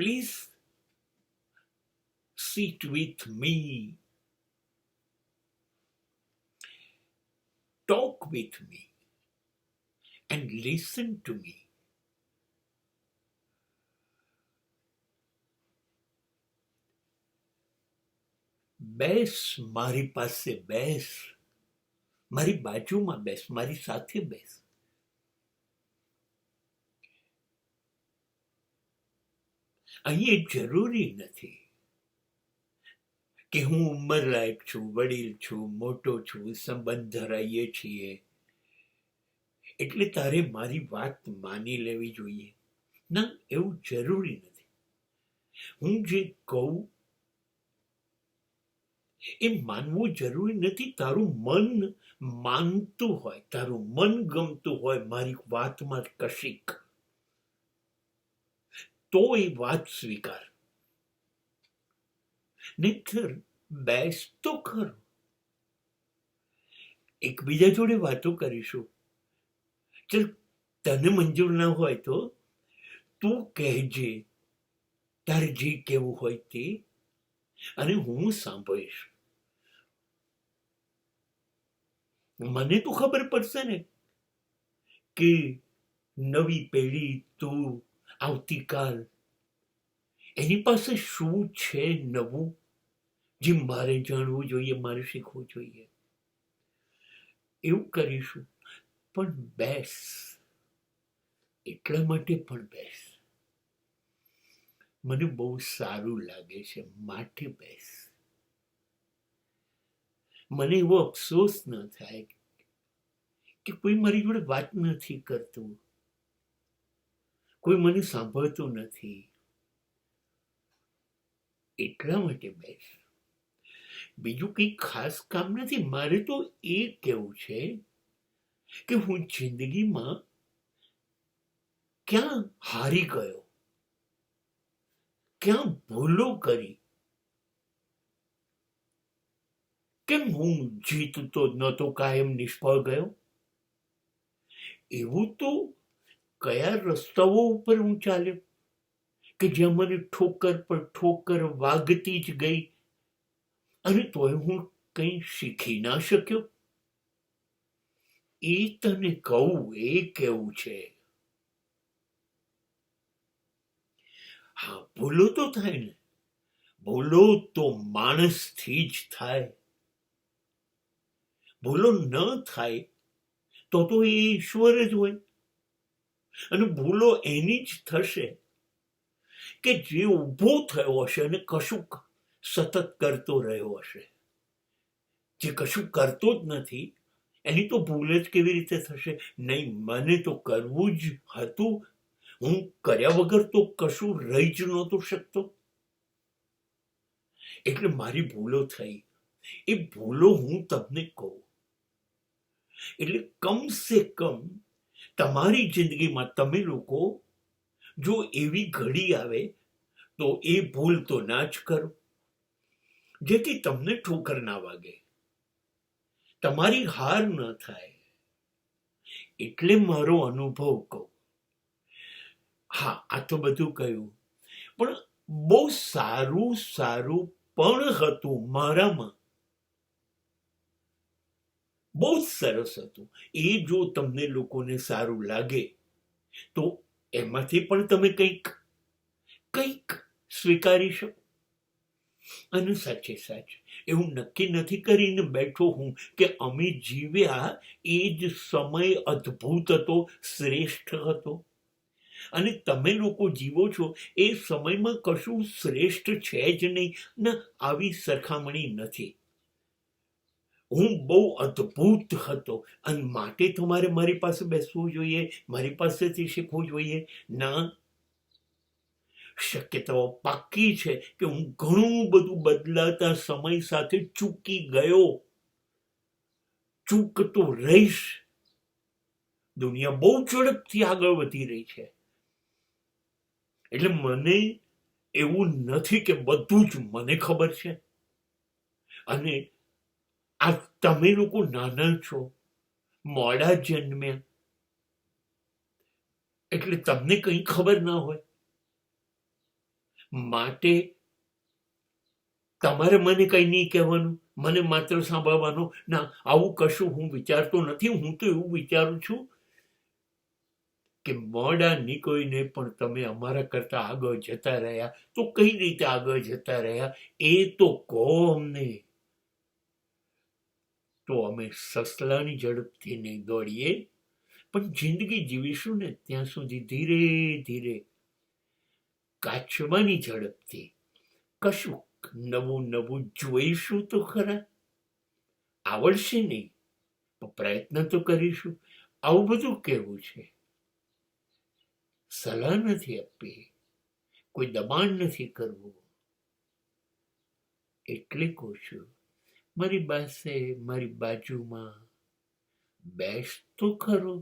Please sit with me, talk with me, and listen to me. બેસ, મારી પાસે બેસ, મારી બાજુમાં બેસ, મારી સાથે બેસ. અહીં એ જરૂરી નથી કે હું ઉંમર લાયક છું, વડીલ છું, મોટો છું, સંબંધ ધરાઈએ છીએ એટલે તારે મારી વાત માની લેવી જોઈએ. ના, એવું જરૂરી નથી. હું જે કહું એ માનવું જરૂરી નથી. તારું મન માનતું હોય, તારું મન ગમતું હોય મારી વાતમાં કશીક, તો એ વાત સ્વીકાર. નહીંતર બેસ તો ખરો, એકબીજા જોડે વાતો કરીશું. ચલ, તને મંજૂર ના હોય તો તું કહેજે તારે જે કહેવું હોય તે, અને હું સાંભળીશ. મને તો ખબર પડશે ને કે નવી પેઢી, તું, આવતીકાલ એની પાસે શું છે નવું જે મારે જાણવું જોઈએ, મારે શીખવું જોઈએ. એવું કરીશું. પણ બેસ, એટલા માટે પણ બેસ. મને બહુ સારું લાગે છે માટે બેસ. મને એવો અફસોસ ન થાય કે કોઈ મારી જોડે વાત નથી કરતું, કોઈ મને સાંભળતું નથી. એટલા માટે બેસ. બીજું કંઈ ખાસ કામ નથી. મારે તો એ કહેવું છે કે હું જિંદગીમાં ક્યાં હારી ગયો, ક્યાં ભૂલો કરી, કેમ હું જીતતો નતો, કાયમ નિષ્ફળ ગયો. એવું તો કયા રસ્તાઓ ઉપર હું ચાલ્યો કે જ્યાં મને ઠોકર પર ઠોકર વાગતી જ ગઈ અને તોય હું કંઈ શીખી ના શક્યો. એ તને કહું, એ કેવું છે. હા, ભૂલો તો થાય ને. ભૂલો તો માણસથી જ થાય. ભૂલો ન થાય તો એ ઈશ્વર જ હોય. અને ભૂલો એની જ થશે કે જે ઊભો થયો હશે અને કશું સતત કરતો રહ્યો હશે. જે કશું કરતો જ નથી એની તો ભૂલ જ કેવી રીતે થશે? નહીં, મને તો કરવું જ હતું, હું કર્યા વગર તો કશું રહી જ નહોતું શકતો. એટલે મારી ભૂલો થઈ. એ ભૂલો હું તમને કહું એટલે કમસે કમ તમારી જિંદગીમાં તમે લોકો જો એવી ઘડી આવે તો એ ભૂલ તો ના જ કરો, જેથી તમને ઠોકર ના વાગે, તમારી હાર ન થાય. એટલે મારો અનુભવ કહું. હા, આ તો બધું કહ્યું, પણ બહુ સારું સારું પણ હતું મારામાં, બહુ જ સરસ હતું. એ જો તમને લોકોને સારું લાગે તો એમાંથી પણ તમે કંઈક સ્વીકારી શકો. અને સાચે સાચ એવું નક્કી નથી કરીને બેઠો હું કે અમે જીવ્યા એ જ સમય અદ્ભુત હતો, શ્રેષ્ઠ હતો, અને તમે લોકો જીવો છો એ સમયમાં કશું શ્રેષ્ઠ છે જ નહીં. ના, આવી સરખામણી નથી. હું બહુ અદ્ભુત હતો અને માટે તમારે મારી પાસે બેસવું જોઈએ, મારી પાસેથી શીખવું જોઈએ. ના, શક્યતાઓ પાકી છે કે હું ઘણું બધું બદલાતા સમય સાથે ચૂકી ગયો, ચૂકતો રહીશ. દુનિયા બહુ ઝડપથી આગળ વધી રહી છે. એટલે મને એવું નથી કે બધું જ મને ખબર છે. અને આ તમે લોકો નાના છો, મોડા જન્મ્યા, એટલે તમને કંઈ ખબર ના હોય. માટે તમારે મને કંઈ નહીં કહેવાનું, મને માત્ર સાંભળવાનું. ના, આવું કશું હું વિચારતો નથી. હું તો એવું વિચારું છું કે મોડા નીકળીને પણ તમે અમારા કરતા આગળ જતા રહ્યા. તો કઈ રીતે આગળ જતા રહ્યા એ તો કહો અમને. તો અમે સસલાની ઝડપથી નહીં દોડીએ, પણ જિંદગી જીવીશું ને ત્યાં સુધી ધીરે ધીરે કાચવાની ઝડપથી કશું નવું નવું જોઈશું તો ખરા. આવડશે નહીં પણ પ્રયત્ન તો કરીશું. આવું બધું કેવું છે. સલાહ નથી આપવી, કોઈ દબાણ નથી કરવું. એટલે કહું છું, મારી પાસે મારી બાજુમાં બેસ તો ખરો.